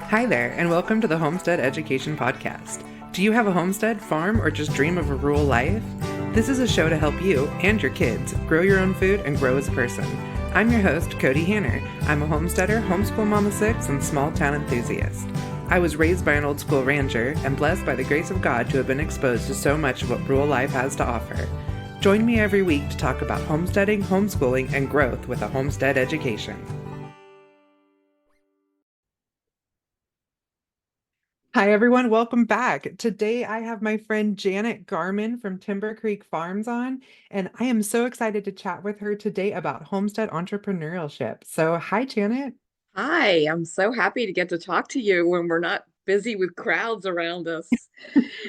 Hi there, and welcome to the Homestead Education Podcast. Do you have a homestead, farm, or just dream of a rural life? This is a show to help you and your kids grow your own food and grow as a person. I'm your host, Kody Hanner. I'm a homesteader, homeschool mom of six, and small town enthusiast. I was raised by an old school rancher and blessed by the grace of God to have been exposed to so much of what rural life has to offer. Join me every week to talk about homesteading, homeschooling, and growth with a homestead education. Hi, everyone. Welcome back. Today, I have my friend Janet Garman from Timbercreek Farms on, and I am so excited to chat with her today about homestead entrepreneurship. So, hi, Janet. Hi, I'm so happy to get to talk to you when we're not busy with crowds around us.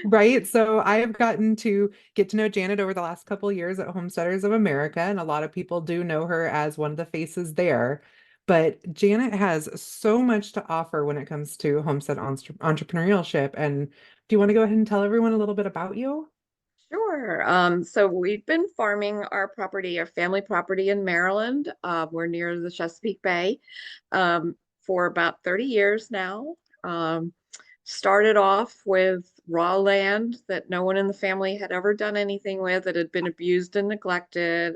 Right. So, I have gotten to get to know Janet over the last couple of years at Homesteaders of America, and a lot of people do know her as one of the faces there. But Janet has so much to offer when it comes to homestead entrepreneurship. And do you want to go ahead and tell everyone a little bit about you? Sure. So we've been farming our property, our family property in Maryland. We're near the Chesapeake Bay, for about 30 years now. Started off with raw land that no one in the family had ever done anything with, that had been abused and neglected.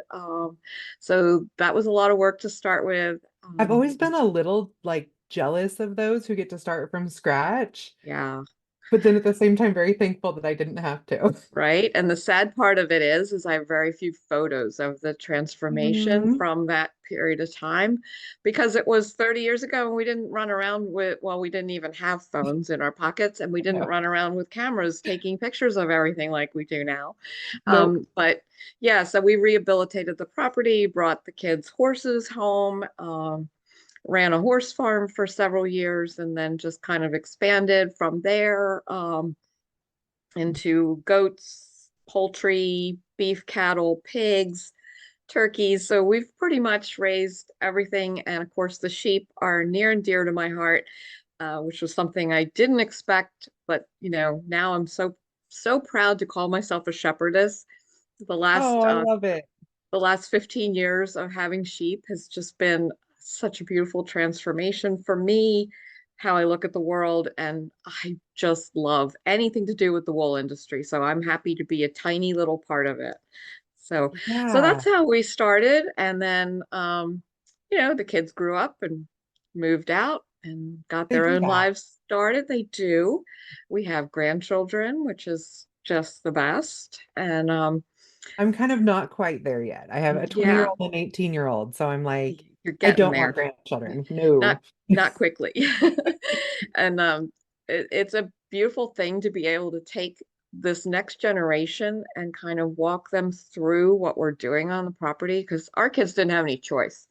So that was a lot of work to start with. I've always been a little like jealous of those who get to start from scratch, Yeah. but then at the same time, very thankful that I didn't have to. Right. And the sad part of it is I have very few photos of the transformation Mhm. from that period of time because it was 30 years ago and we didn't run around with, well, we didn't even have phones in our pockets and we didn't No, run around with cameras taking pictures of everything like we do now. nope. But yeah, so we rehabilitated the property, brought the kids' horses home, ran a horse farm for several years, and then just kind of expanded from there. Into goats, poultry, beef cattle, pigs, turkeys. So we've pretty much raised everything. And of course, the sheep are near and dear to my heart, which was something I didn't expect. But now I'm so proud to call myself a shepherdess. The Oh, last I uh, love it. the last 15 years of having sheep has just been such a beautiful transformation for me, how I look at the world, and I just love anything to do with the wool industry. So I'm happy to be a tiny little part of it. So Yeah. that's how we started. And then the kids grew up and moved out and got They their do own that. lives started. They do. We have grandchildren, which is just the best. And I'm kind of not quite there yet. I have a 20-year-old yeah, old and 18-year-old, so I'm like, you're I getting don't want there. grandchildren. Not No. not quickly. And it's a beautiful thing to be able to take this next generation and kind of walk them through what we're doing on the property because our kids didn't have any choice.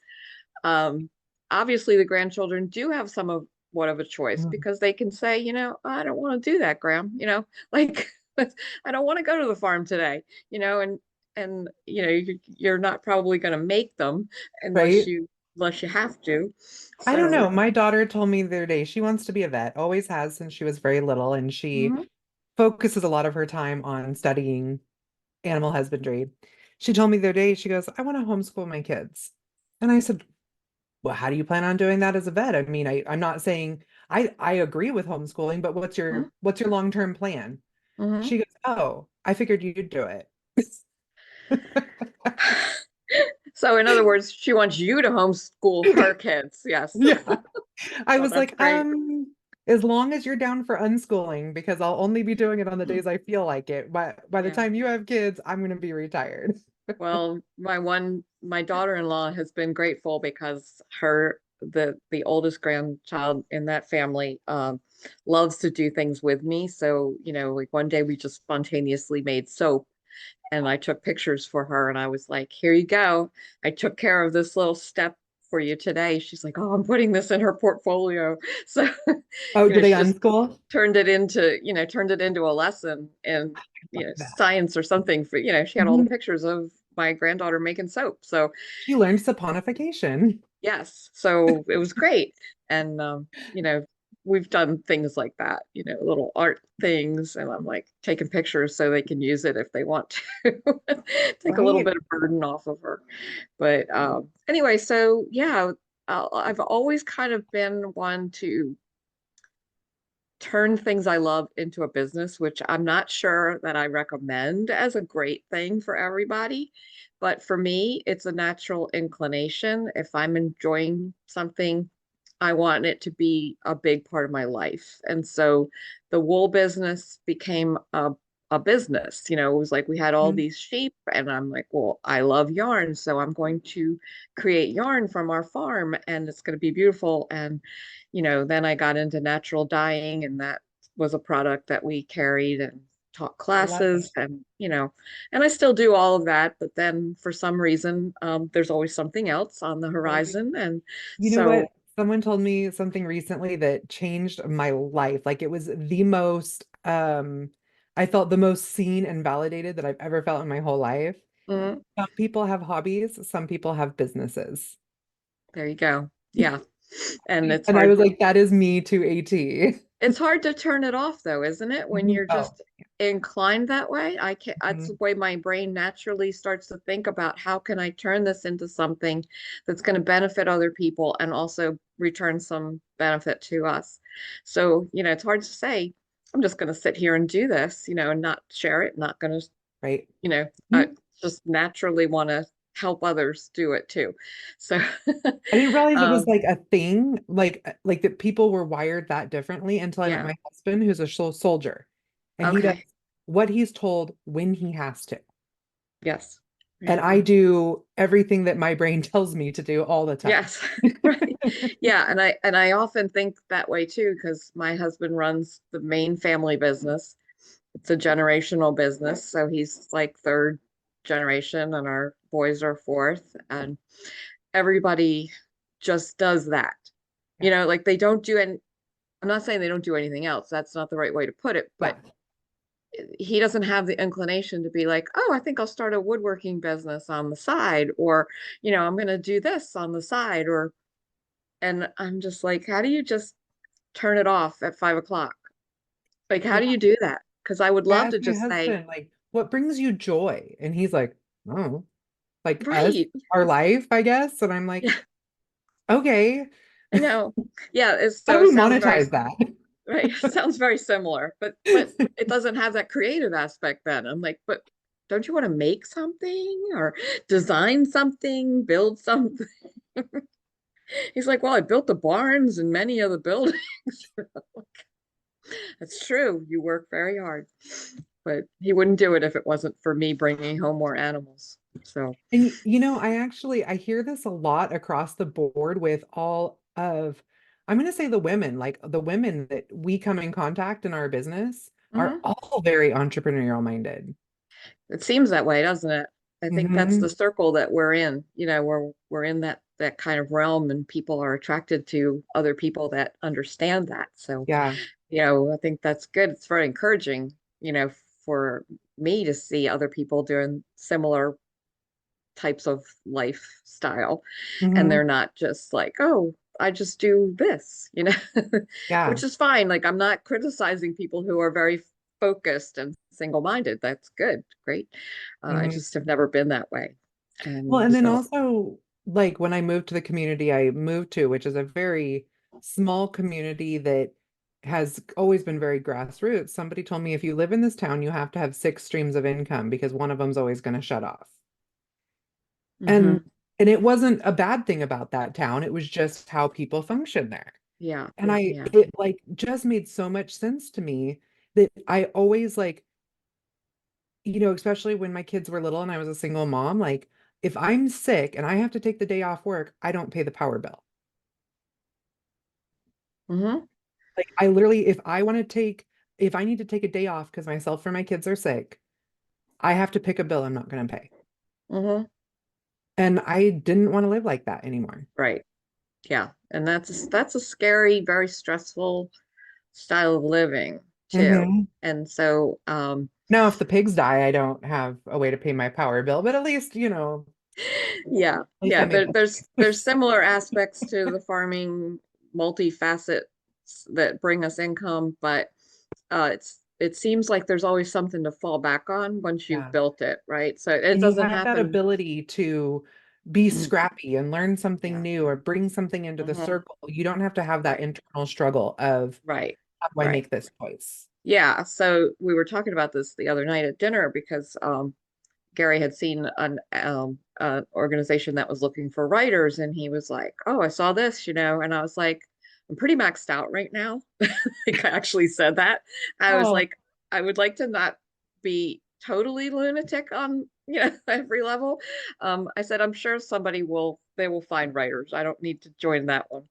Um, Obviously, the grandchildren do have some of what of a choice Mhm. because they can say, I don't want to do that, Graham. Like I don't want to go to the farm today. You're not probably going to make them unless Right? you have to. I don't So, know. My daughter told me the other day she wants to be a vet, always has since she was very little, and she mhm. focuses a lot of her time on studying animal husbandry. She told me the other day, she goes, I want to homeschool my kids. And I said, well, how do you plan on doing that as a vet? I mean, I'm not saying I agree with homeschooling, but what's your long-term plan? Mhm. She goes, oh, I figured you'd do it. So in other words, she wants you to homeschool her kids. Yes. Yeah. I Oh, was that's like, great. as long as you're down for unschooling, because I'll only be doing it on the days I feel like it. But by the Yeah. time you have kids, I'm going to be retired. Well, my daughter-in-law has been grateful because the oldest grandchild in that family loves to do things with me. So, like one day we just spontaneously made soap and I took pictures for her and I was like, here you go. I took care of this little step for you today. She's like, oh, I'm putting this in her portfolio. So, Oh, do they she just unschool? turned it into a lesson in, Love that. science or something for, she had all the Mhm. pictures of my granddaughter making soap. So She learned saponification. yes, so it was great. And, we've done things like that, little art things. And I'm like taking pictures so they can use it if they want to take a little Right? bit of burden off of her. But anyway, so yeah, I've always kind of been one to turn things I love into a business, which I'm not sure that I recommend as a great thing for everybody. But for me, it's a natural inclination. If I'm enjoying something, I want it to be a big part of my life. And so the wool business became a business. It was like we had all Mhm. these sheep, and I'm like, well, I love yarn, so I'm going to create yarn from our farm, and it's going to be beautiful. And then I got into natural dyeing, and that was a product that we carried and taught I love it. classes, and I still do all of that. But then for some reason, there's always something else on the Right. horizon. And You know so, what? Someone told me something recently that changed my life. Like it was the most, I felt the most seen and validated that I've ever felt in my whole life. mm, Some people have hobbies, some people have businesses. there you go. Yeah. And it's And I hard was like, that is me to a T. It's hard to turn it off though, isn't it? When you're Oh. just inclined that way. I can't, that's the Mhm. way my brain naturally starts to think about how can I turn this into something that's going to benefit other people and also return some benefit to us. So, it's hard to say, I'm just going to sit here and do this, and not share it, not going to, Right. I Mhm. just naturally want to help others do it too. So, I didn't realize it was um, like a thing, like that people were wired that differently until I met yeah. my husband, who's a soldier, and he does Okay. what he's told when he has to. Yes. And Right. I do everything that my brain tells me to do all the time. Yes, right. Yeah, and I often think that way too, because my husband runs the main family business. It's a generational business, so he's like third generation, and our boys are fourth, and everybody just does that. Yeah. Like they don't do any, I'm not saying they don't do anything else. That's not the right way to put it, Yeah. but he doesn't have the inclination to be like, oh, I think I'll start a woodworking business on the side, or, I'm going to do this on the side, and I'm just like, how do you just turn it off at 5 o'clock? Like, how Yeah. do you do that? Because I would I love to asked my just say, husband, like, what brings you joy? And he's like, oh, like us, right. our life, I guess. And I'm like, Yeah, okay, I know. Yeah, how so do it we sounds very monetize that? right. It sounds very similar, but it doesn't have that creative aspect then. I'm like, but don't you want to make something or design something, build something? He's like, well, I built the barns and many of the buildings. That's true. You work very hard, but he wouldn't do it if it wasn't for me bringing home more animals. So, And I hear this a lot across the board with all of, I'm going to say the women, like the women that we come in contact in our business are mhm. all very entrepreneurial minded. It seems that way, doesn't it? I think that's the Hmm. circle that we're in. We're in that kind of realm, and people are attracted to other people that understand that. So, Yeah. I think that's good. It's very encouraging, for me to see other people doing similar types of lifestyle, and Hmm. they're not just like, oh, I just do this, Yeah. which is fine. Like, I'm not criticizing people who are very focused and single-minded. That's good, great. I Hmm. just have never been that way. Well, And and then so, also, like when I moved to the community I moved to, which is a very small community that has always been very grassroots, somebody told me if you live in this town, you have to have six streams of income because one of them's always going to shut off. And mhm, and it wasn't a bad thing about that town. It was just how people function there. yeah, And yeah. it like just made so much sense to me that I always like, especially when my kids were little and I was a single mom, like if I'm sick and I have to take the day off work, I don't pay the power bill. Hmm. Like I literally, if I need to take a day off because myself or my kids are sick, I have to pick a bill I'm not going to pay. Hmm. And I didn't want to live like that anymore. Right. Yeah. And that's a scary, very stressful style of living too. Hmm. And so, Now, if the pigs die, I don't have a way to pay my power bill, but at least, yeah, at least I made there's similar aspects to the farming multifacets that bring us income, but it seems like there's always something to fall back on once you've Yeah. built it, right? So it And you doesn't have that happen. ability to be scrappy and learn something Yeah. new or bring something into the Hmm. circle. You don't have to have that Right. internal struggle of Right. How do I right. make this choice? Yeah. So we were talking about this the other night at dinner because Gary had seen an organization that was looking for writers, and he was like, "Oh, I saw this, and I was like, "I'm pretty maxed out right now." Like I actually said that. I was Oh, like, "I would like to not be totally lunatic on every level." I said, "I'm sure they will find writers. I don't need to join that one."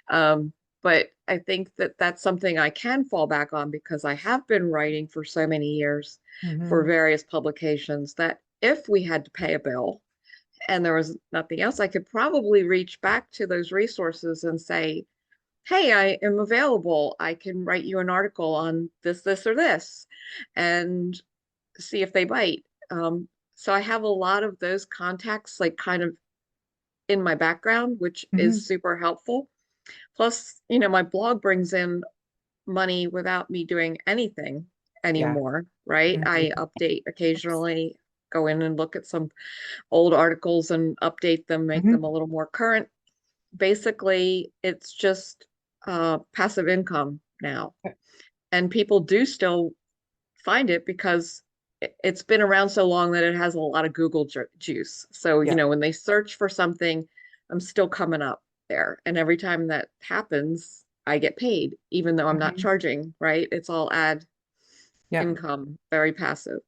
Um, but I think that that's something I can fall back on because I have been writing for so many years for hmm various publications that if we had to pay a bill and there was nothing else, I could probably reach back to those resources and say, "Hey, I am available. I can write you an article on this, or this," and see if they bite. So I have a lot of those contacts, like kind of in my background, which is hmm super helpful. Plus, my blog brings in money without me doing anything Yeah. anymore, right? hmm I update occasionally, go in and look at some old articles and update them, make them hmm a little more current. Basically, it's just passive income now. And people do still find it because it's been around so long that it has a lot of Google juice. So, Yeah. when they search for something, I'm still coming up there. And every time that happens, I get paid, even though I'm not hmm charging, right? It's all ad Yeah. income, very passive.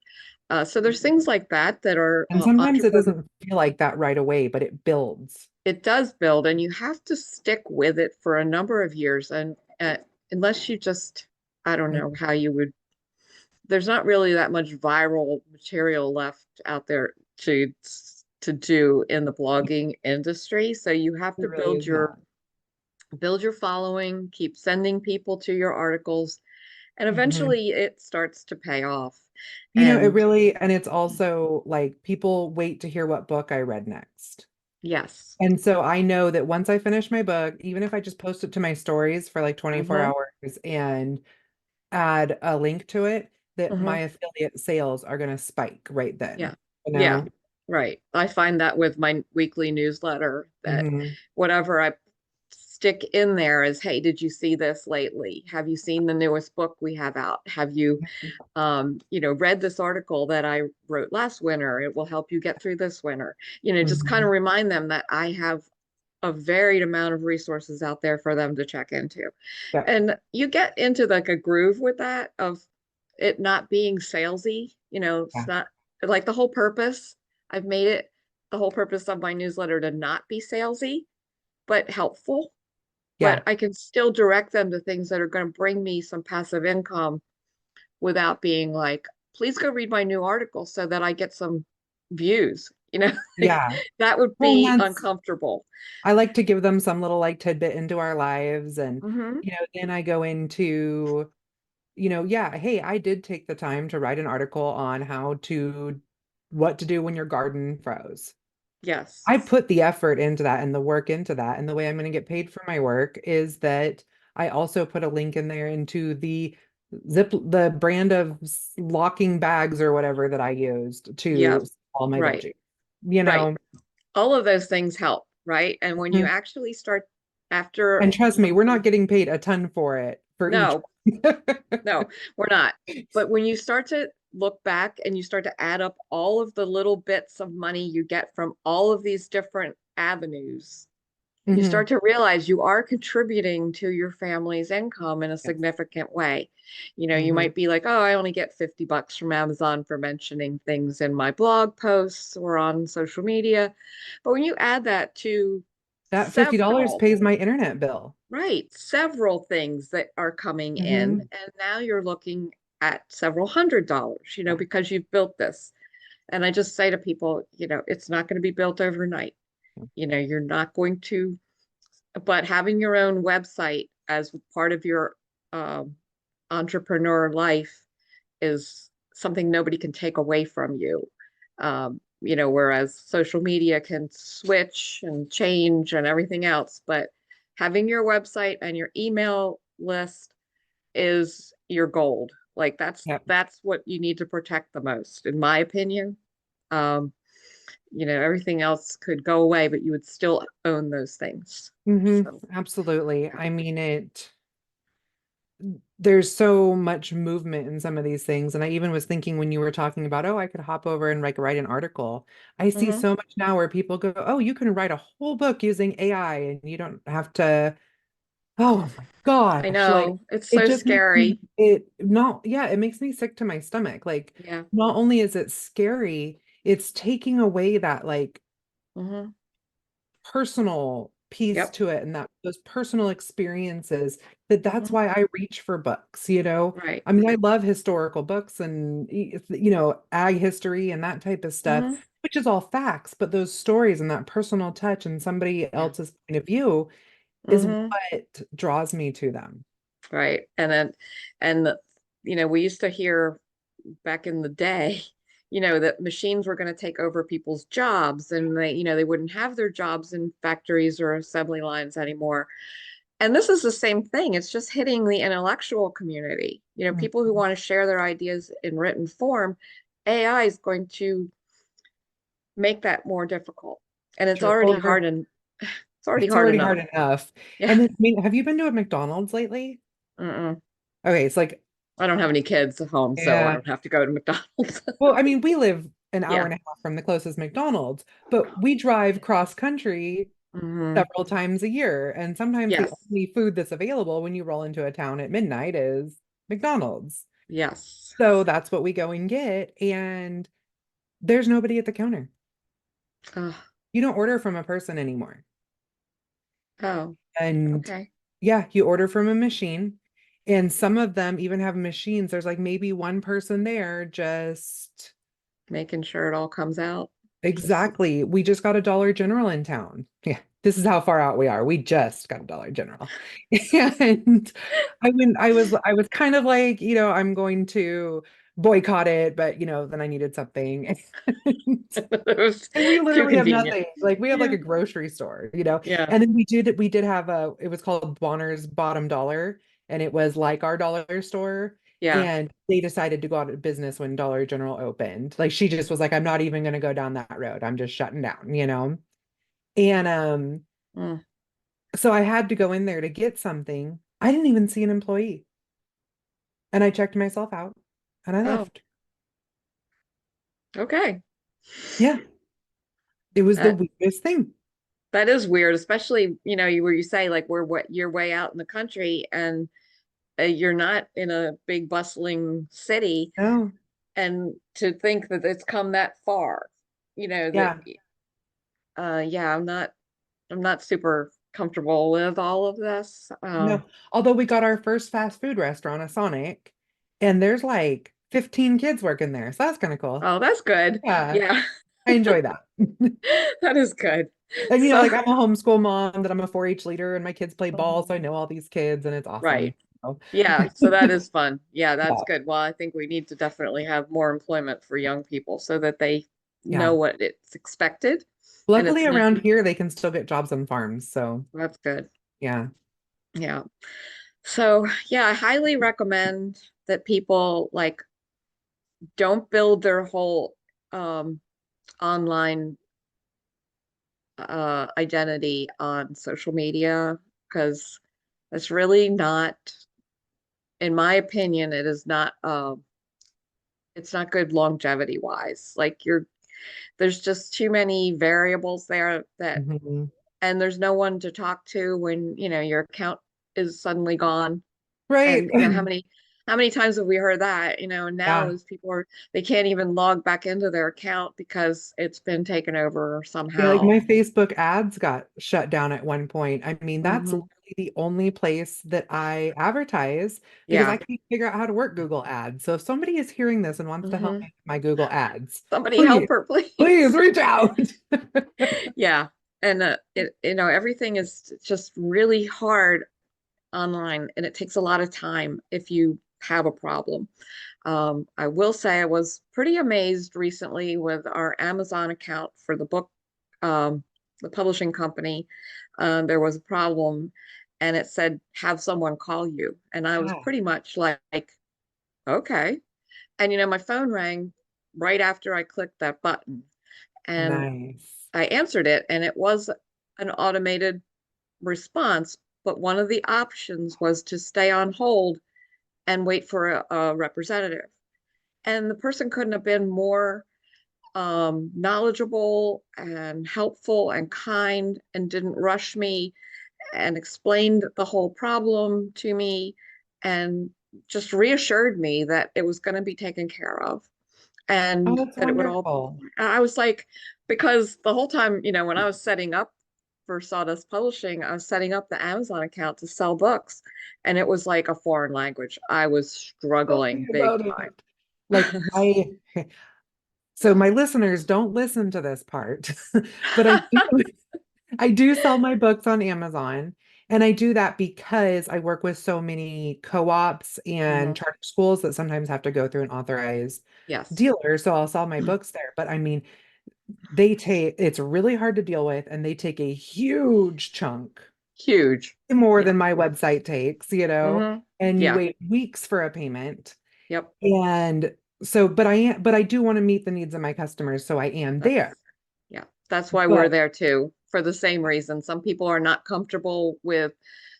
So there's things like that that are And sometimes it entrepreneur. doesn't feel like that right away, but it builds. It does build, and you have to stick with it for a number of years. And unless you just, I don't know how you would, there's not really that much viral material left out there to do in the blogging industry. So you have to It really is not. build your following, keep sending people to your articles, and Mhm. eventually it starts to pay off. It And really, and it's also like people wait to hear what book I read next. yes. And so I know that once I finish my book, even if I just post it to my stories for like 24 Hmm. hours and add a link to it, that my Hmm. affiliate sales are going to spike right Yeah. then, Yeah. Right. I find that with my weekly newsletter that hmm whatever I stick in there is, "Hey, did you see this lately? Have you seen the newest book we have out? Have you, read this article that I wrote last winter? It will help you get through this winter." Just kind hmm of remind them that I have a varied amount of resources out there for them to check into. Yeah. And you get into like a groove with that of it not being salesy. It's Yeah. not like the whole purpose. I've made it the whole purpose of my newsletter to not be salesy, but helpful. But Yeah. I can still direct them to things that are going to bring me some passive income without being like, "Please go read my new article so that I get some views." Yeah. That would Well, be that's uncomfortable. I like to give them some little like tidbit into our lives and Hmm. then I go into yeah, hey, I did take the time to write an article on what to do when your garden froze. Yes. I put the effort into that and the work into that. And the way I'm going to get paid for my work is that I also put a link in there into the brand of locking bags or whatever that I used Yeah. to all my Right. veggies. You Right. know, All of those things help, right? And when you Mhm. actually start after And trust me, some, we're not getting paid a ton for it for each no, one. no, we're not. But when you start to look back and you start to add up all of the little bits of money you get from all of these different avenues, you hmm start to realize you are contributing to your family's income in a Yes. significant way. You hmm might be like, "Oh, I only get $50 from Amazon for mentioning things in my blog posts or on social media." But when you add that to That $50 several, pays my internet bill. right, several things that are coming in, hmm and now you're looking at several $100, Yeah. because you've built this. And I just say to people, it's not going to be built overnight. You're not going to, but having your own website as part of your um, entrepreneur life is something nobody can take away from you. Whereas social media can switch and change and everything else, but having your website and your email list is your gold. Like Yeah. that's what you need to protect the most, in my opinion. Um, everything else could go away, but you would still own those things. So Absolutely. I mean, there's so much movement in some of these things. And I even was thinking when you were talking about, oh, I could hop over and like write an article. I see Hmm. so much now where people go, oh, you can write a whole book using AI and you don't have to, oh my I gosh, like know. It's it so just makes me scary. it not yeah, it makes me sick to my stomach. Like Yeah. not only is it scary, it's taking away that like Hmm. personal piece Yep. to it and that those personal experiences that's Hmm. why I reach for books, you know. Right. I mean, I love historical books and you know, ag history and that type of stuff, Hmm. which is all facts, but those stories and that personal touch and somebody Yeah. else's point of view is Hmm. what draws me to them. Right. And then, and we used to hear back in the day, that machines were going to take over people's jobs and they wouldn't have their jobs in factories or assembly lines anymore. And this is the same thing. It's just hitting the intellectual community. People who Mhm. want to share their ideas in written form. AI is going to make that more difficult. And it's Sure. already Or hard and it's already it's hard already enough. hard enough. Yeah. And then, I mean, have you been to a McDonald's lately? Mm-mm. Okay, it's like, I don't have any kids at home, so I yeah. don't have to go to McDonald's. Well, I mean, we live an hour Yeah. and a half from the closest McDonald's, but we drive cross country Hmm. several times a year. And sometimes the Yes. only food that's available when you roll into a town at midnight is McDonald's. Yes. So that's what we go and get. And there's nobody at the counter. Oh, You don't order from a person anymore. oh, And okay. yeah, you order from a machine. And some of them even have machines. There's like maybe one person there just Making sure it all comes out. Just exactly. We just got a Dollar General in town. Yeah, this is how far out we are. We just got a Dollar General. And I was kind of like, you know, I'm going to boycott it, but you know, then I needed something. it was And we too literally have convenient. nothing. Like we have like Yeah. a grocery store, you know. Yeah. And then we did have it was called Bonner's Bottom Dollar, and it was like our dollar store. Yeah. And they decided to go out of business when Dollar General opened. Like she just was like, I'm not even gonna go down that road. I'm just shutting down, you know. And Mm. so I had to go in there to get something. I didn't even see an employee. And I checked myself out and I Oh, left. okay. Yeah, it was the That weirdest thing. that is weird, especially, where you say like you're way out in the country and you're not in a big bustling city, No. and to think that it's come that far, that Yeah. yeah, I'm not super comfortable with all of this. No, although we got our first fast food restaurant, a Sonic, and there's like 15 kids working there. So that's kind of cool. Oh, that's good. Yeah, Yeah, I enjoy that. that is good. And you know, So, like I'm a homeschool mom, that I'm a 4-H leader, and my kids play ball, so I know all these kids, and it's awesome. right. So, Yeah, so that is fun. Yeah, that's yeah, good. Well, I think we need to definitely have more employment for young people so that they know yeah. what it's expected and Luckily, it's not. around here, they can still get jobs on farms. So, That's good. yeah. Yeah. So, yeah, I highly recommend that people like don't build their whole um online identity on social media because it's really not, in my opinion, it's not good longevity wise. Like there's just too many variables there Mhm. and there's no one to talk to when, your account is suddenly gone. Right. And how many times have we heard that, and now Yeah. is they can't even log back into their account because it's been taken over Yeah, like somehow. my Facebook ads got shut down at one point. I mean, that's Hmm. literally the only place that I advertise because I Yeah. can't figure out how to work Google Ads. So if somebody is hearing this and wants to help Hmm. me with my Google Ads, Somebody please, help her, please please. reach out. Yeah. And everything is just really hard online and it takes a lot of time if you have a problem. I will say I was pretty amazed recently with our Amazon account for the book, um, the publishing company. There was a problem and it said, have someone call you. And I was Yeah, pretty much like, okay. And, my phone rang right after I clicked that button. And nice. I answered it, and it was an automated response. But one of the options was to stay on hold and wait for a representative. And the person couldn't have been more knowledgeable and helpful and kind and didn't rush me and explained the whole problem to me and just reassured me that it was going to be taken care of Oh, and that's that it would all, wonderful. I was like, because the whole time, when I was setting up for Sawdust Publishing, I was setting up the Amazon account to sell books, and it was like a foreign language. I was Tell me struggling big about time. it. Like so my listeners don't listen to this part, but I do sell my books on Amazon. And I do that because I work with so many co-ops and Mhm. charter schools that sometimes have to go through an authorized Yes. dealer. So I'll sell my books there. But I mean, it's really hard to deal with, and they take a huge chunk, Huge. more Yeah. than my website takes, and you Yeah. wait weeks for a payment. Yep. And so, but I do want to meet the needs of my customers, so I am That's there. yeah. That's why we're But there too, for the same reason. Some people are not comfortable with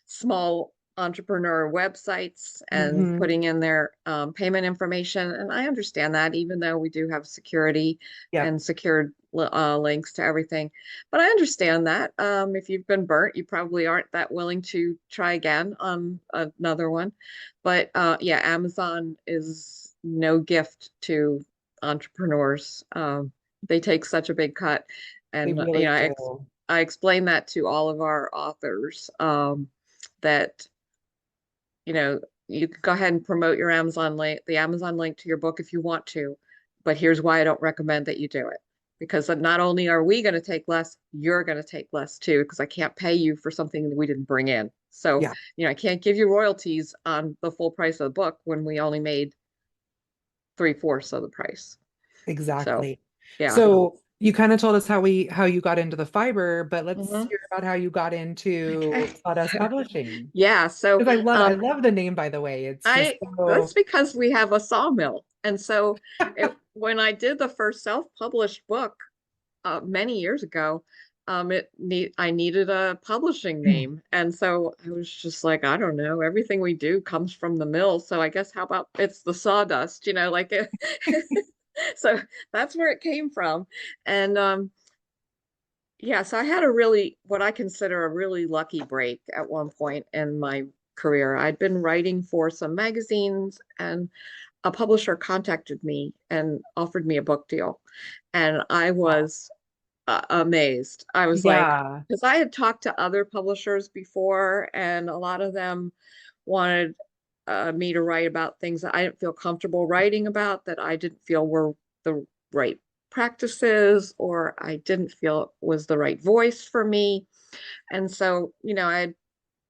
small entrepreneur websites and mhm, putting in their payment information. And I understand that, even though we do have security yep, and secured links to everything. But I understand that. If you've been burnt, you probably aren't that willing to try again on another one. But yeah, Amazon is no gift to entrepreneurs. They take such a big cut. they And, really do. I explain that to all of our authors, that, you know, you can go ahead and promote your Amazon link, the Amazon link to your book if you want to, but here's why I don't recommend that you do it. Because not only are we going to take less, you're going to take less too, because I can't pay you for something that we didn't bring in. So, Yeah, I can't give you royalties on the full price of the book when we only made three-fourths of the price. So, exactly. yeah. So you kind of told us how you got into the fiber, but let's Mhm. hear about how you got into Okay. Sawdust Publishing. Yeah, so Because I um love the name, by the way. It's just I that's so because we have a sawmill. And so when I did the first self-published book many years ago, I needed a publishing name. And so I was just like, I don't know, everything we do comes from the mill. So I guess how about it's the sawdust, like it. So that's where it came from. And yeah, so I had what I consider a really lucky break at one point in my career. I'd been writing for some magazines, and a publisher contacted me and offered me a book deal. And I was amazed. I was like, yeah, because I had talked to other publishers before, and a lot of them wanted me to write about things that I didn't feel comfortable writing about, that I didn't feel were the right practices, or I didn't feel it was the right voice for me. And so,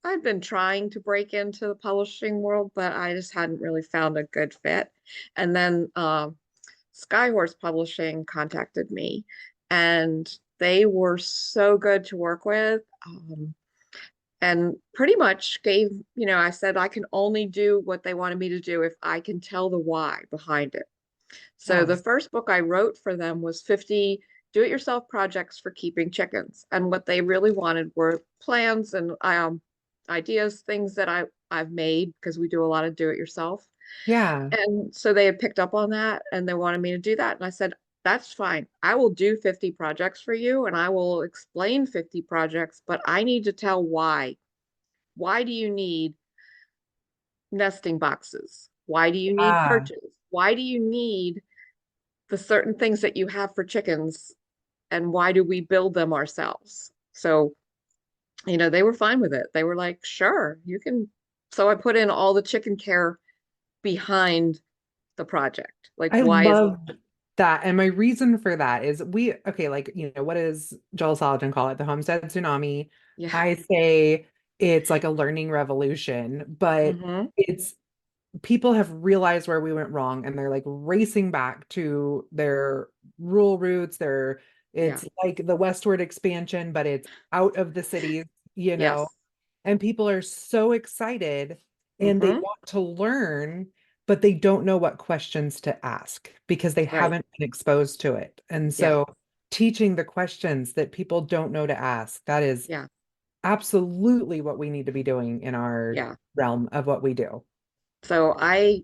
I'd been trying to break into the publishing world, but I just hadn't really found a good fit. And then Skyhorse Publishing contacted me, and they were so good to work with. And pretty much I said I can only do what they wanted me to do if I can tell the why behind it. So the yes, first book I wrote for them was 50 do-it-yourself projects for keeping chickens. And what they really wanted were plans and ideas, things that I've made, because we do a lot of do-it-yourself. yeah. And so they had picked up on that, and they wanted me to do that. And I said, that's fine. I will do 50 projects for you, and I will explain 50 projects, but I need to tell why. Why do you need nesting boxes? Why do you need Ah, perches? Why do you need the certain things that you have for chickens, and why do we build them ourselves? So, they were fine with it. They were like, sure, you can. So I put in all the chicken care behind the project. Like, I why is love that. And my reason for that is okay, like, what does Joel Salatin call it? The Homestead Tsunami. yeah. I say it's like a learning revolution, but Hmm. it's people have realized where we went wrong, and they're like racing back to their rural roots. Yeah. It's like the westward expansion, but it's out of the cities, you know, Yes. and people are so excited and they Hmm. want to learn, but they don't know what questions to ask because they Right. haven't been exposed to it. And Yeah. so teaching the questions that people don't know to ask, that is Yeah. absolutely what we need to be doing in our Yeah. realm of what we do. So I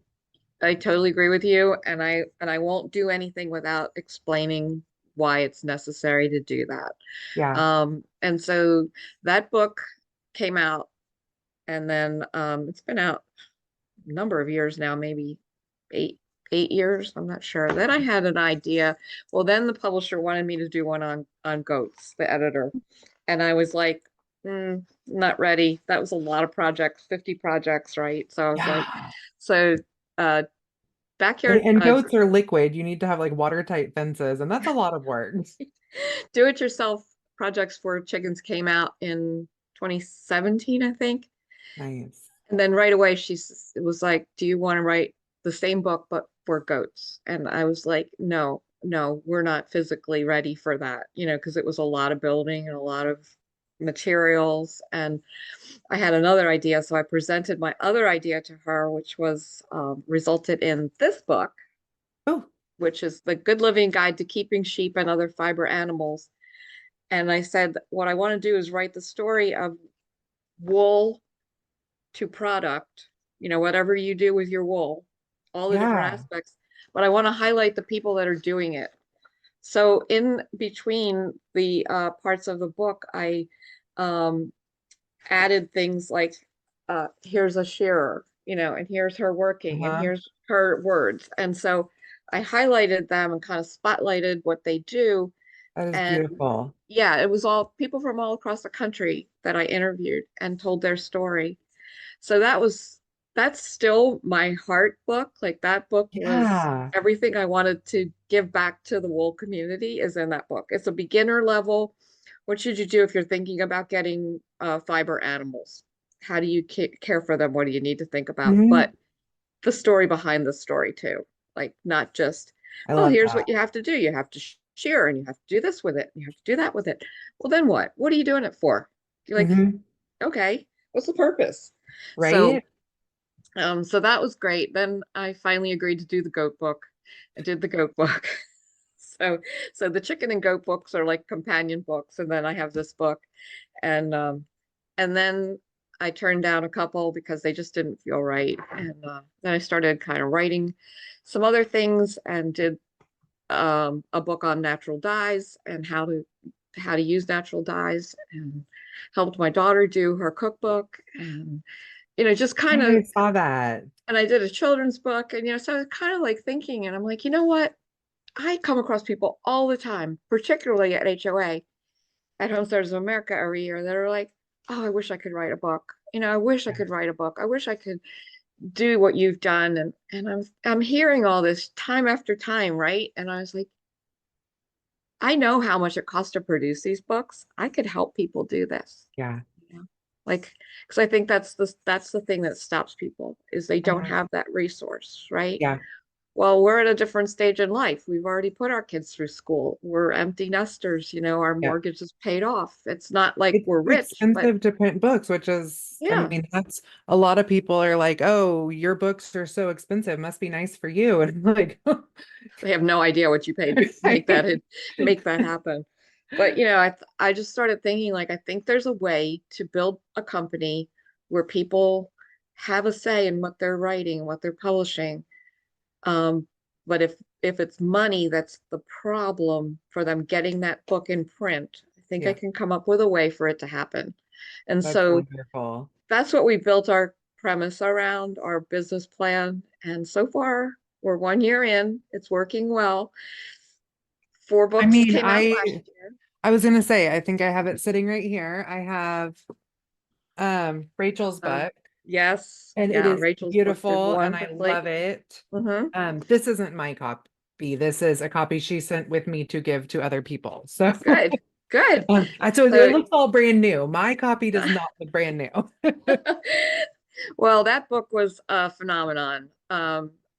totally agree with you, and I won't do anything without explaining why it's necessary to do that. Yeah. And so that book came out, and then it's been out a number of years now, maybe eight 8 years, I'm not sure. Then I had an idea. Well, then the publisher wanted me to do one on goats, the editor, and I was like, not ready. That was a lot of projects, 50 projects, right? So I was like, Yeah. so uh And, backyard and goats are liquid. You need to have like watertight fences, and that's a lot of work. do-it-yourself projects for chickens came out in 2017, I think. Nice. And then right away was like, do you want to write the same book but for goats? And I was like, no, no, we're not physically ready for that, because it was a lot of building and a lot of materials. And I had another idea. So I presented my other idea to her, which was resulted in this book, Oh, which is The Good Living Guide to Keeping Sheep and Other Fiber Animals. And I said, what I want to do is write the story of wool to product, whatever you do with your wool, all the different yeah. aspects. But I want to highlight the people that are doing it. So in between the parts of the book, I um, added things like, here's a shearer, and here's her working, and Uh-huh. here's her words. And so I highlighted them and kind of spotlighted what they do. That is And beautiful. yeah, it was all people from all across the country that I interviewed and told their story. So that's still my heart book. Like that book was Yeah. everything I wanted to give back to the wool community is in that book. It's a beginner level. What should you do if you're thinking about getting fiber animals? How do you care for them? What do you need to think about? Hmm. But the story behind the story too. Like not just, I oh, love here's that. what you have to do. You have to shear and you have to do this with it. And you have to do that with it. Well, then what? What are you doing it for? You're like, Hmm. okay, what's the purpose? So Right? so that was great. Then I finally agreed to do the goat book. I did the goat book. So so the chicken and goat books are like companion books, and then I have this book, and then I turned down a couple because they just didn't feel right. And then I started kind of writing some other things and did a book on natural dyes and how to use natural dyes, and helped my daughter do her cookbook, and just kind of, I saw that. and I did a children's book, and so I was kind of like thinking, and I'm like, you know what? I come across people all the time, particularly at HOA, at Homesteaders of America every year, that are like, oh, I wish I could write a book. I wish I could write a book. I wish I could do what you've done. And I'm hearing all this time after time, right? And I was like, I know how much it costs to produce these books. I could help people do this. Yeah. You know? Like, because I think that's the thing that stops people is they don't Uh-huh. have that resource, right? Yeah. Well, we're at a different stage in life. We've already put our kids through school. We're empty nesters, our Yeah. mortgage is paid off. It's not like It's we're rich, but expensive to print books, which is, I yeah, mean, that's a lot of people are like, oh, your books are so expensive. Must be nice for you. And I'm like, they have no idea what you paid to make that happen. But I just started thinking like I think there's a way to build a company where people have a say in what they're writing, what they're publishing. But if it's money that's the problem for them getting that book in print, I think I yeah, can come up with a way for it to happen. And that's so wonderful. that's what we built our premise around, our business plan. And so far, we're 1 year in. It's working well. Four I books mean, came out last year. I was gonna say, I think I have it sitting right here. I have Rachel's Uh, book, yes, and it yeah, is Rachel's book did beautiful and I wonderfully. love it. Hmm. This isn't my copy. This is a copy she sent with me to give to other people. So Good, good. so it So looks all brand new. My copy does not look brand new. well, that book was a phenomenon.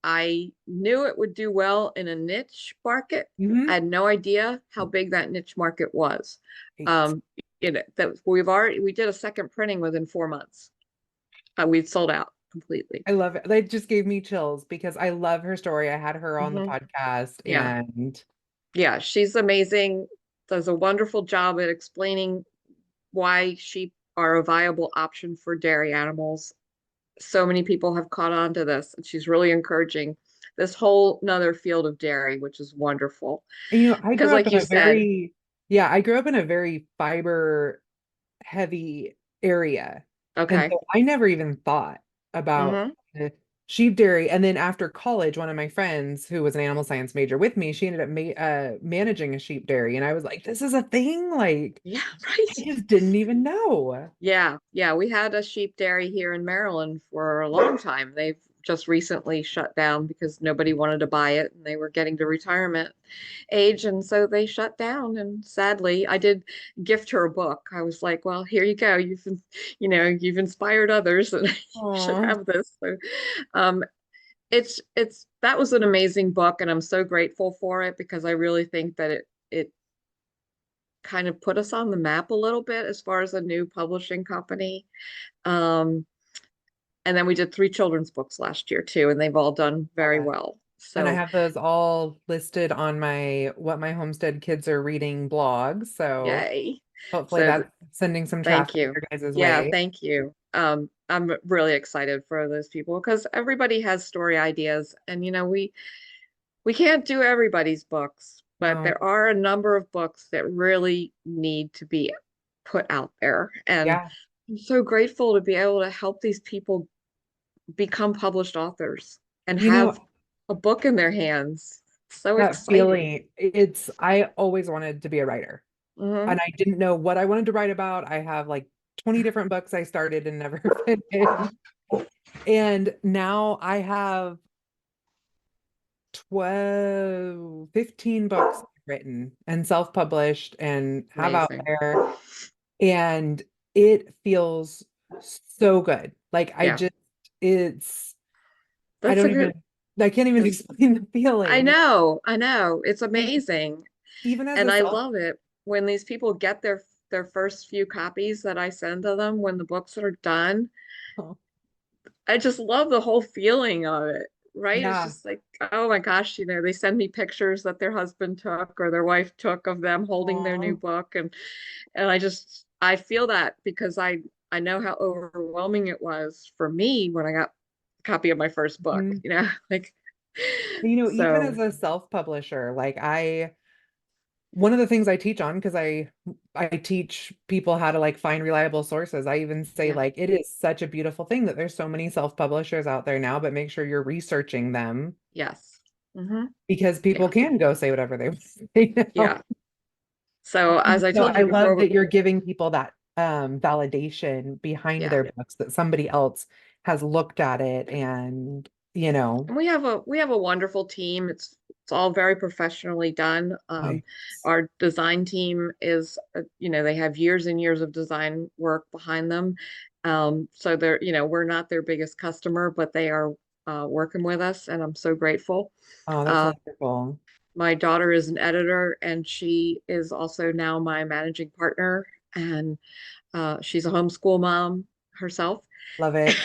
I knew it would do well in a niche market. I Hmm. had no idea how big that niche market was. Right. Um, that we did a second printing within 4 months. We'd sold out completely. I love it. They just gave me chills because I love her story. I had her on the Hmm. podcast Yeah, and yeah, she's amazing. Does a wonderful job at explaining why sheep are a viable option for dairy animals. so many people have caught on to this, and she's really encouraging this whole another field of dairy, which is wonderful. And, I Because grew up like in you a said, very, yeah, I grew up in a very fiber heavy area. And okay. so I never even thought about Hmm. the sheep dairy. And then after college, one of my friends who was an animal science major with me, she ended up managing a sheep dairy. And I was like, this is a thing? Like, Yeah, I right. just didn't even know. Yeah, yeah. We had a sheep dairy here in Maryland for a long time. They've just recently shut down because nobody wanted to buy it and they were getting to retirement age. And so they shut down. And sadly, I did gift her a book. I was like, well, here you go. You've inspired others and you should Oh, have this. So um that was an amazing book and I'm so grateful for it because I really think that it kind of put us on the map a little bit as far as a new publishing company. Um, and then we did three children's books last year too, and they've all done love very it. well. And I So have those all listed on my What My Homestead Kids Are Reading blog. So yay. hopefully So that's sending some thank traffic you. your guys' Yeah, way. thank you. I'm really excited for those people because everybody has story ideas, and we can't do everybody's books, but No. there are a number of books that really need to be put out there. And Yeah. I'm so grateful to be able to help these people become published authors and You know, have a book in their hands. So that exciting. feeling, I always wanted to be a writer Hmm. and I didn't know what I wanted to write about. I have like 20 different books I started and never finished. And now I have 12, 15 books written and self-published and have out Amazing. there. And it feels so good. Like Yeah, it's, I that's don't a good. even, I can't even explain the I feeling. know, I know. It's And amazing. even as And a I self, love it when these people get their first few copies that I send to them when the books are done. I just love the whole feeling of it, right? It's yeah. just like, oh my gosh, they send me pictures that their husband took or their wife took of them holding their new Aw. book. And I feel that because I know how overwhelming it was for me when I got a copy of my first book, Mhm. like Even so as a self-publisher, like one of the things I teach on, because I teach people how to like find reliable sources. I even say yeah, like it is such a beautiful thing that there's so many self-publishers out there now, but make sure you're researching them yes. Hmm. because people Yeah. can go say whatever they want to say now. Yeah. So as I So told I you love before, that you're giving people that validation behind yeah. their books that somebody else has looked at it and And we have a wonderful team. It's all very professionally done. nice. Our design team is, they have years and years of design work behind them. So we're not their biggest customer, but they are working with us, and I'm so grateful. Oh, that's Uh, wonderful. my daughter is an editor, and she is also now my managing partner, and she's a homeschool mom herself. Love it.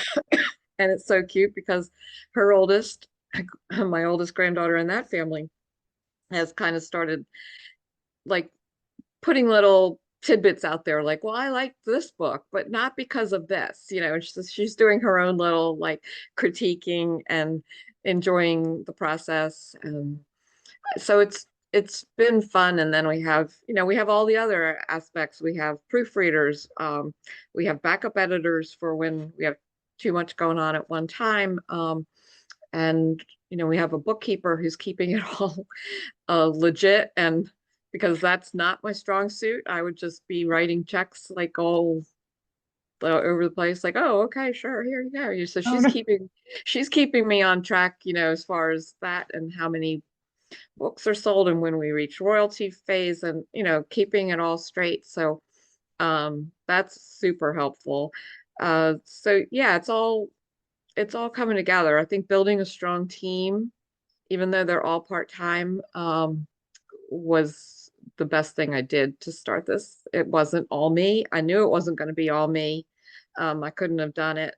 And it's so cute because her oldest, my oldest granddaughter in that family, has kind of started like putting little tidbits out there, like, well, I like this book, but not because of this, and she's doing her own little like critiquing and enjoying the process. And so it's been fun. And then we have all the other aspects. We have proofreaders, we have backup editors for when we have too much going on at one time. And we have a bookkeeper who's keeping it all legit. And because that's not my strong suit, I would just be writing checks like all over the place, like, oh, okay, sure, here you go. So Oh she's no. keeping me on track, as far as that and how many books are sold and when we reach royalty phase, and keeping it all straight. So that's super helpful. So yeah, it's all coming together. I think building a strong team, even though they're all part-time, was the best thing I did to start this. It wasn't all me. I knew it wasn't going to be all me. I couldn't have done it.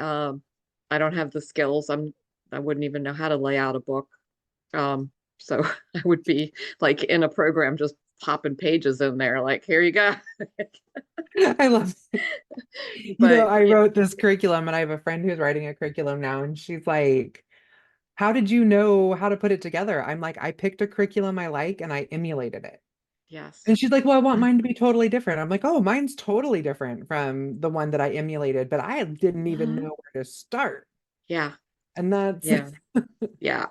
Um, I don't have the skills. I wouldn't even know how to lay out a book. Um, so I would be like in a program just popping pages in there, like, here you go. I love it. But I wrote this curriculum and I have a friend who's writing a curriculum now, and she's like, how did you know how to put it together? I'm like, I picked a curriculum I like and I emulated it. yes. And she's like, well, I want mine to be totally different. I'm like, oh, mine's totally different from the one that I emulated, but I didn't even Mhm. know where to start. Yeah. And that's, Yeah. Yeah.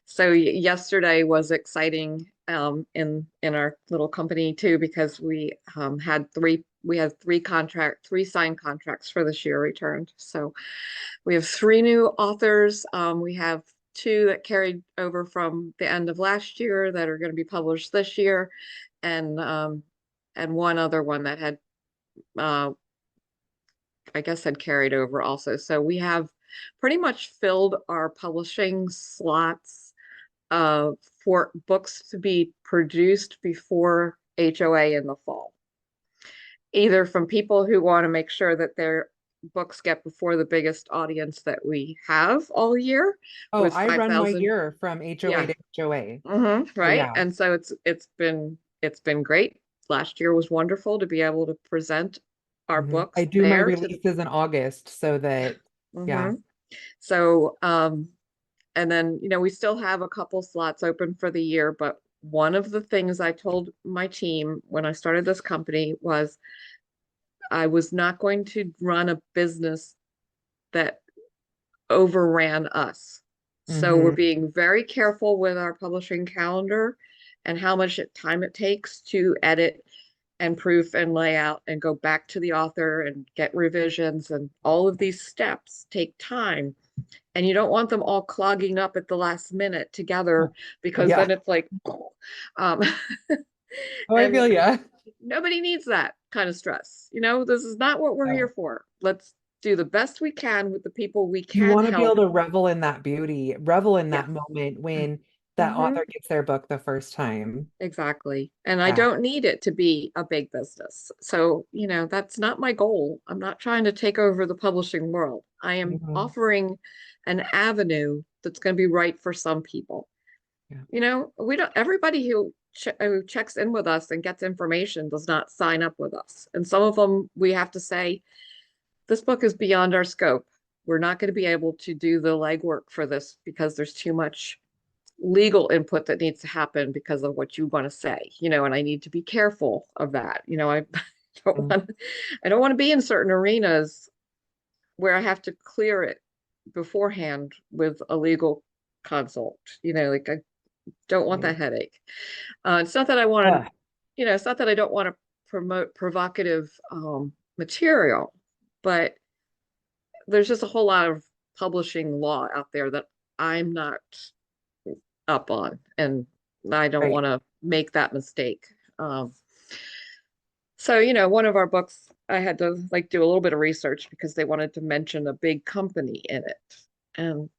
So yesterday was exciting in our little company too, because we had three signed contracts for this year returned. So we have three new authors. We have two that carried over from the end of last year that are going to be published this year, and one other one that had uh I guess had carried over also. So we have pretty much filled our publishing slots uh, for books to be produced before HOA in the fall, either from people who want to make sure that their books get before the biggest audience that we have all year oh, with I run my 5,000. year from HOA Yeah. to HOA. So Right. yeah. And so it's been great. Last year was wonderful to be able to present our I books do my there to the. releases in August so that, yeah. Mhm. So, and then, we still have a couple slots open for the year, but one of the things I told my team when I started this company was I was not going to run a business that overran us. So we're Hmm. being very careful with our publishing calendar and how much time it takes to edit and proof and layout and go back to the author and get revisions, and all of these steps take time, and you don't want them all clogging up at the last minute together, because Yeah. then it's like um Oh, I and feel yeah. nobody needs that kind of stress. This is not what we're here No. for. Let's do the best we can with the people we You can want to be able help. to revel in that beauty, revel in Yeah. that moment when that Hmm. author gets their book the first time. Exactly. And I Yeah. don't need it to be a big business. So, that's not my goal. I'm not trying to take over the publishing world. I am Mhm. offering an avenue that's going to be right for some people. Yeah. We don't, everybody who checks in with us and gets information does not sign up with us. And some of them we have to say, this book is beyond our scope. We're not going to be able to do the legwork for this because there's too much legal input that needs to happen because of what you want to say, and I need to be careful of that. I don't Mhm. want I don't want to be in certain arenas where I have to clear it beforehand with a legal consult. Like I don't want Right. that headache. It's not that I want to, Ugh. it's not that I don't want to promote provocative material, but there's just a whole lot of publishing law out there that I'm not up on, and I don't Right. want to make that mistake. Um, so, one of our books, I had to like do a little bit of research because they wanted to mention a big company in it. And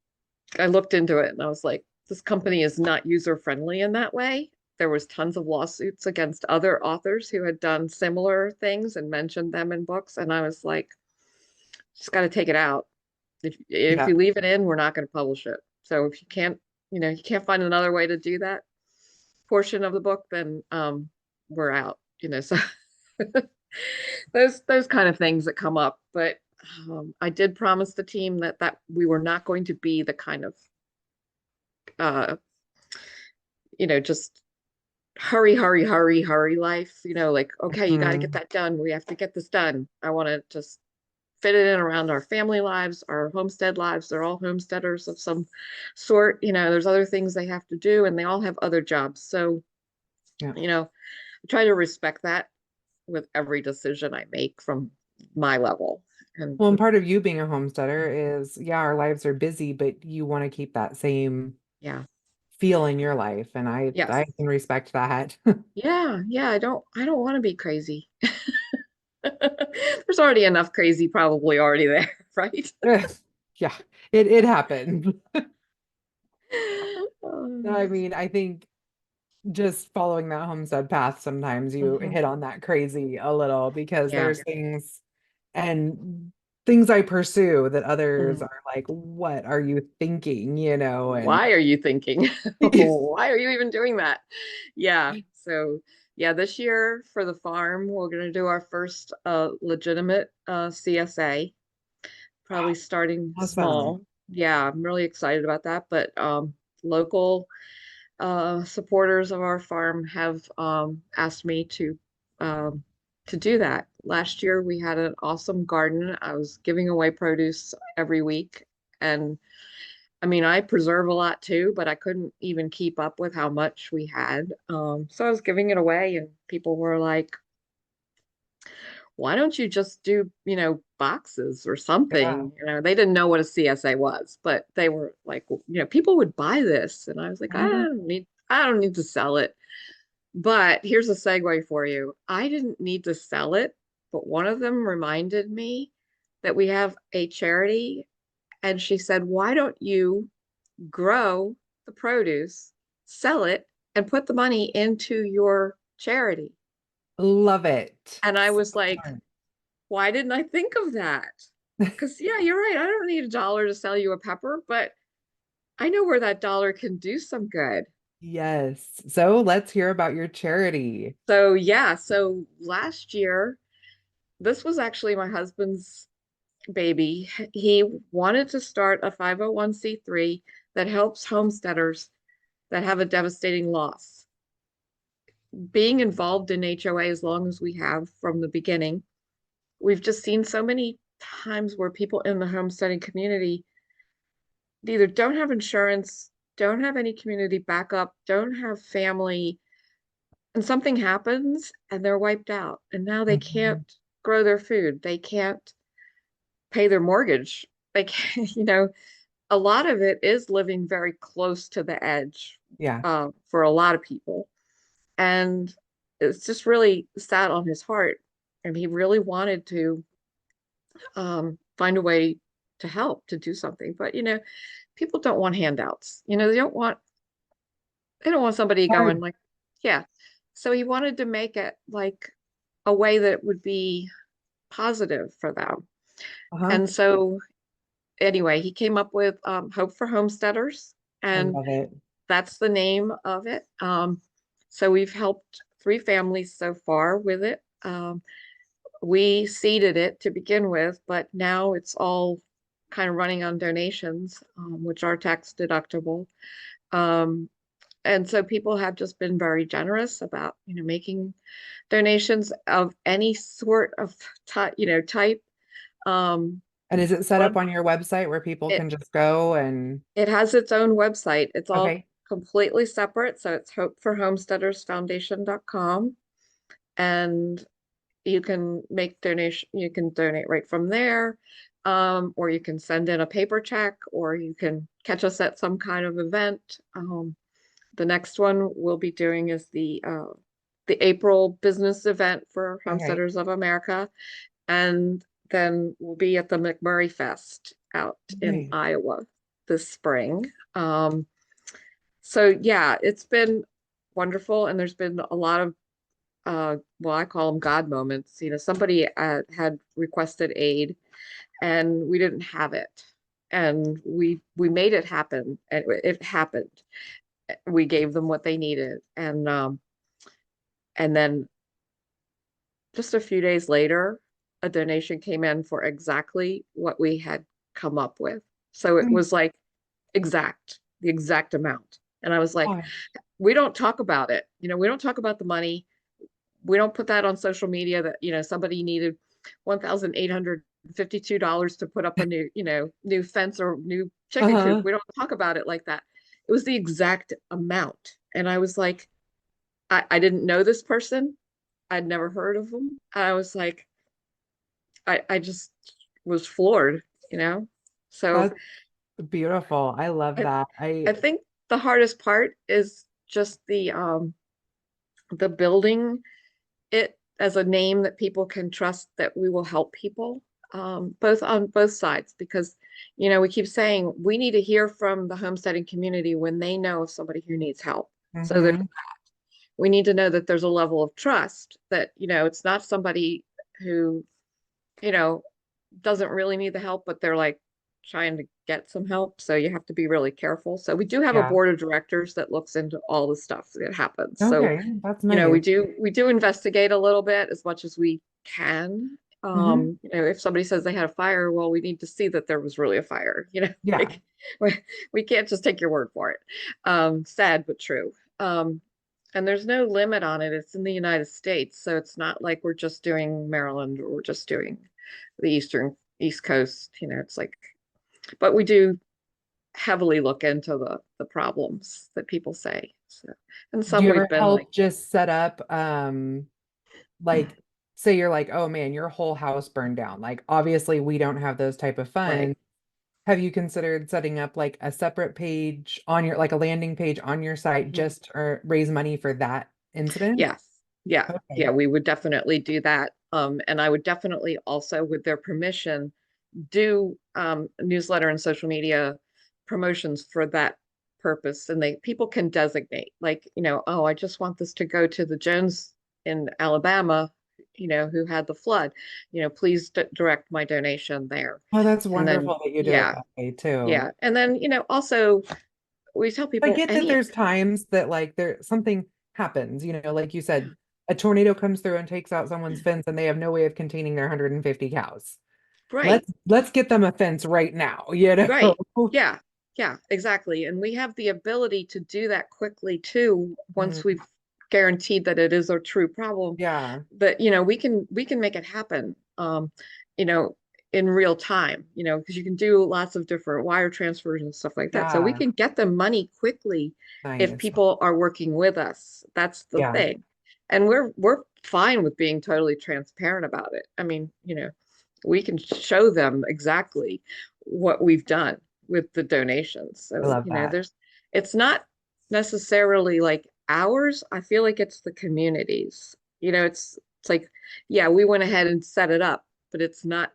I looked into it and I was like, this company is not user friendly in that way. There was tons of lawsuits against other authors who had done similar things and mentioned them in books. And I was like, just got to take it out. If Yeah. you leave it in, we're not going to publish it. So if you can't find another way to do that portion of the book, then we're out. So those kind of things that come up. But I did promise the team that we were not going to be the kind of uh, just hurry, hurry, hurry, hurry life. Like, okay, you got to get Mhm. that done. We have to get this done. I want to just fit it in around our family lives, our homestead lives. They're all homesteaders of some sort. There's other things they have to do, and they all have other jobs. So, Yeah. I try to respect that with every decision I make from my level. And Well, and part of you being a homesteader is, yeah, our lives are busy, but you want to keep that same yeah, feel in your life. And I yes. can respect that. Yeah, yeah, I don't want to be crazy. There's already enough crazy probably already there, right? Yeah, it happened. I Um, mean, I think just following that homestead path, sometimes you mhm. hit on that crazy a little because Yeah. there's things and things I pursue that others Mhm. are like, what are you thinking? And Why are you thinking? Why are you even doing that? Yeah. So Yeah, this year for the farm, we're going to do our first legitimate CSA, probably starting Awesome. small. Yeah, I'm really excited about that. But local supporters of our farm have asked me um, to do that. Last year, we had an awesome garden. I was giving away produce every week. And I mean, I preserve a lot too, but I couldn't even keep up with how much we had. So I was giving it away, and people were like, why don't you just do, boxes or Yeah. something? They didn't know what a CSA was, but they were like, people would buy this. And I was like, Mhm. I don't need to sell it. But here's a segue for you. I didn't need to sell it, but one of them reminded me that we have a charity. And she said, why don't you grow the produce, sell it, and put the money into your charity? Love it. And I So was like, smart. why didn't I think of that? Because, yeah, you're right. I don't need a dollar to sell you a pepper, but I know where that dollar can do some good. Yes. So let's hear about your charity. So, yeah, so last year, this was actually my husband's baby. He wanted to start a 501(c)(3) that helps homesteaders that have a devastating loss. Being involved in HOA as long as we have from the beginning, we've just seen so many times where people in the homesteading community either don't have insurance, don't have any community backup, don't have family, and something happens and they're wiped out. And now they Mhm. can't grow their food. They can't pay their mortgage. They can't, a lot of it is living very close to the edge Yeah. for a lot of people. And it's just really sat on his heart. And he really wanted to find a way to help, to do something. But, people don't want handouts. They don't want somebody going Hard. like, yeah. So he wanted to make it like a way that would be positive for them. Uh-huh. And so anyway, he came up with Hope for Homesteaders, I and love it. that's the name of it. So we've helped three families so far with it. We seeded it to begin with, but now it's all kind of running on donations, which are tax deductible. Um, and so people have just been very generous about, making donations of any sort of type. Um, And is it set up one, on your website where people it can just go and it has its own website. It's all okay. completely separate. So it's hopeforhomesteadersfoundation.com. And you can donate right from there. Or you can send in a paper check, or you can catch us at some kind of event. The next one we'll be doing is the April business event for Okay. Homesteaders of America, and then we'll be at the McMurray Fest out in Nice. Iowa this spring. Um, so yeah, it's been wonderful, and there's been a lot of well, I call them God moments. Somebody had requested aid, and we didn't have it, and we made it happen, and it happened. We gave them what they needed, and then just a few days later, a donation came in for exactly what we had come up with. So it Mm. was like the exact amount. And I was like, Oh, we don't talk about it. We don't talk about the money. We don't put that on social media that, somebody needed $1,852 to put up a new fence or new chicken coop. uh-huh. We don't talk about it like that. It was the exact amount. And I was like, I didn't know this person. I'd never heard of them. I was like, I just was floored, you know? So That's beautiful. I love I, that. I think the hardest part is just the building it as a name that people can trust that we will help people, both on both sides, because we keep saying we need to hear from the homesteading community when they know of somebody who needs help. So that hmm we need to know that there's a level of trust that it's not somebody who you know doesn't really need the help, but they're like, trying to get some help. So you have to be really careful. So we do have a Yeah. board of directors that looks into all the stuff that happens. So, Okay, that's you know, nice. we do investigate a little bit as much as we can. Hmm. You know, if somebody says they had a fire, well, we need to see that there was really a fire, you know, Yeah. like we, we can't just take your word for it. Sad but true. And there's no limit on it. It's in the United States, so it's not like we're just doing Maryland or we're just doing the East Coast. You know, it's like, but we do heavily look into the problems that people say. So, and Do some you we've ever been like, help just set up like say you're like, oh man, your whole house burned down. Like obviously we don't have those type of right, funds. Have you considered setting up like a separate page on your like a landing page on your site mhm. just or raise money for that incident? Yes, yeah, yeah, Okay. we would definitely do that. And I would definitely also, with their permission, do newsletter and social media promotions for that purpose. And they people can designate, like, you know, oh, I just want this to go to the Jones in Alabama, you know, who had the flood. You know, please direct my donation there. Oh, that's And then, wonderful that you do it yeah, that way too. yeah. And then, you know, also we tell I people get that any, there's times that like there something happens, like you said, a tornado comes through and takes out someone's fence and they have no way of containing their 150 cows. right, Let's get them a fence right now, you right. know? Yeah, yeah, exactly. And we have the ability to do that quickly too, once Mm, we've guaranteed that it is a true problem. yeah, But you know, we can make it happen. You know, in real time, you know, because you can do lots of different wire transfers and stuff like that. So we yeah, can get them money quickly if nice. people are working with us. That's the Yeah, thing. And we're fine with being totally transparent about it. I mean, you know, we can show them exactly what we've done with the donations. I So, love you know, that. it's not necessarily like ours. I feel like it's the communities. You know, it's like, yeah, we went ahead and set it up, but it's not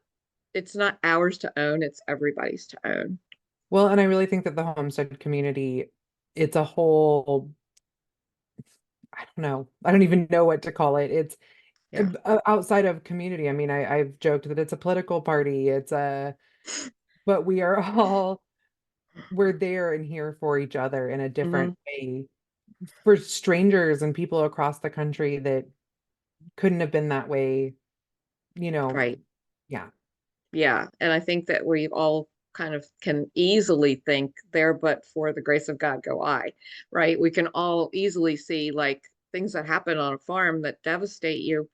ours to own, it's everybody's to own. Well, and I really think that the homestead community, it's a whole, I don't know, I don't even know what to call it. It's Yeah. outside of community. I mean, I've joked that it's a political party. But we are all, we're there and here for each other in a Hmm. different way for strangers and people across the country that couldn't have been that way, you know. Right. Yeah. Yeah. And I think that we all kind of can easily think there, but for the grace of God go I, right? We can all easily see like things that happen on a farm that devastate you.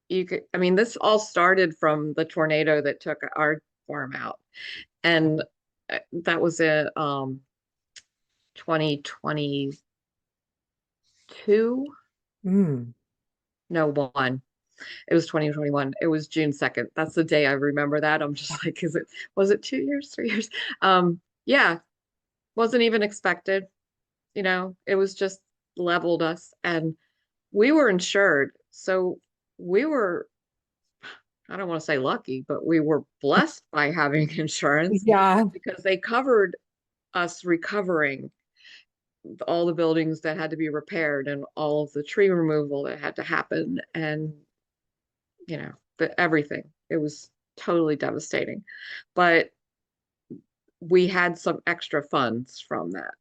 You could, I mean, this all started from the tornado that took our farm out. And that was in 2022. Mm. No, one. It was 2021. It was June 2nd. That's the day I remember that. I'm just like, was it 2 years, 3 years? Yeah, wasn't even expected. You know, it was just leveled us and we were insured. So we were, I don't want to say lucky, but we were blessed by having insurance Yeah. because they covered us recovering all the buildings that had to be repaired and all of the tree removal that had to happen and you know everything. It was totally devastating, but we had some extra funds from that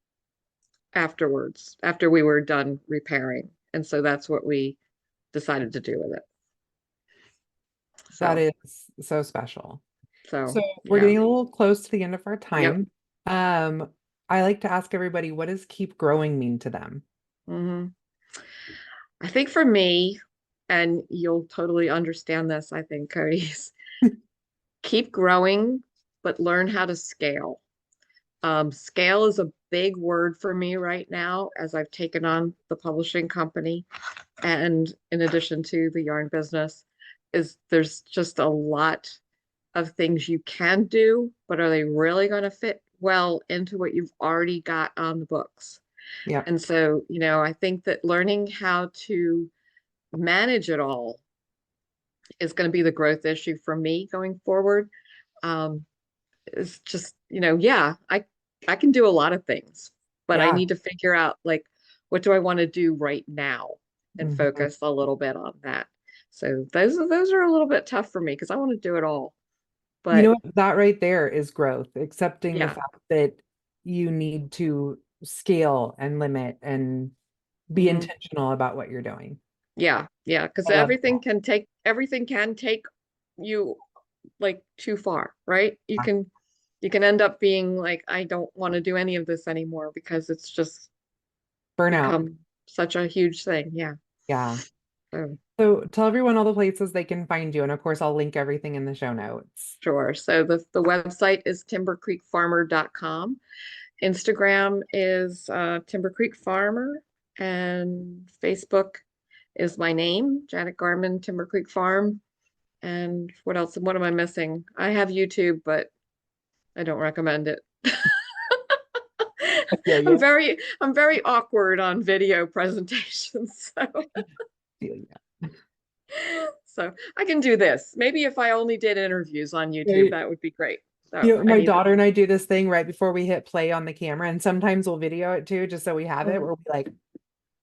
afterwards after we were done repairing, and so that's what we decided to do with it. That So is so special. So we're yeah. getting a little close to the end of our Yep. time. Um, I like to ask everybody, what does keep growing mean to them? Hmm. I think for me, and you'll totally understand this, I think, Cody's keep growing, but learn how to scale. Scale is a big word for me right now as I've taken on the publishing company. And in addition to the yarn business, is there's just a lot of things you can do, but are they really going to fit well into what you've already got on the books? Yep. And so, you know, I think that learning how to manage it all is going to be the growth issue for me going forward. Um, it's just, you know, yeah, I can do a lot of things, but I Yeah. need to figure out like what do I want to do right now and Mhm. focus a little bit on that. So those are a little bit tough for me because I want to do it all. You know But what? That right there is growth, accepting the yeah, fact that you need to scale and limit and be hmm intentional about what you're doing. yeah, because I love everything can take you like too far, right? that. You can end up being like, I don't want to do any of this anymore because it's just Burnout. become such a huge thing. Yeah. Yeah. So So tell everyone all the places they can find you. And of course, I'll link everything in the show notes. sure. So the website is timbercreekfarmer.com. Instagram is Timber Creek Farmer, and Facebook is my name, Janet Garman, Timber Creek Farm. And what else? What am I missing? I have YouTube, but I don't recommend it. I feel you. I'm very awkward on video presentations. I feel you. So I can do this. Maybe if I only did interviews on YouTube, Right. that would be great. So You know, I my need to. daughter and I do this thing right before we hit play on the camera, and sometimes we'll video it too, just so we have it, Mhm. where we like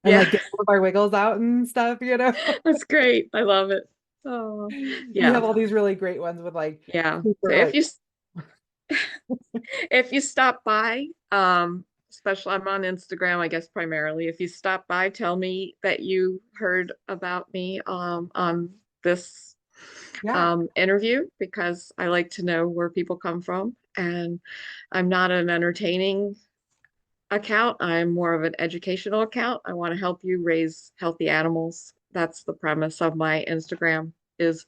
and Yeah, like get all of our wiggles out and stuff, you know. that's great. I love it. Oh, We yeah, have all these really great ones with like yeah. So super like if you stop by, especially I'm on Instagram, I guess primarily. If you stop by, tell me that you heard about me on this yeah, interview because I like to know where people come from. And I'm not an entertaining account. I'm more of an educational account. I want to help you raise healthy animals. That's the premise of my Instagram is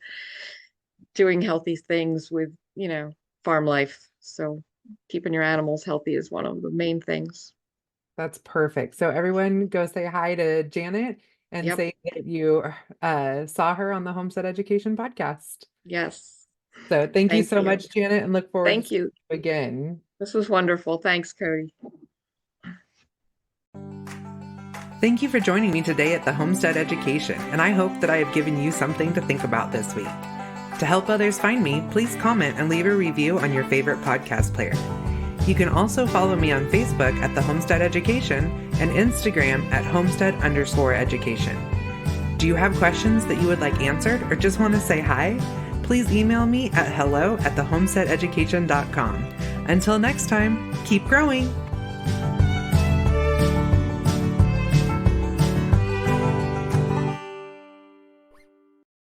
doing healthy things with, farm life. So keeping your animals healthy is one of the main things. that's perfect. So everyone go say hi to Janet and Yep. say that you saw her on the Homestead Education podcast. Yes. So thank you Thank so you. much, Janet, and look forward to Thank seeing you. you again. This was wonderful. Thanks, Kody. Thank you for joining me today at the Homestead Education, and I hope that I have given you something to think about this week. To help others find me, please comment and leave a review on your favorite podcast player. You can also follow me on Facebook at the Homestead Education and Instagram at Homestead_education. Do you have questions that you would like answered or just want to say hi? Please email me at hello@thehomesteadeducation.com. Until next time, keep growing!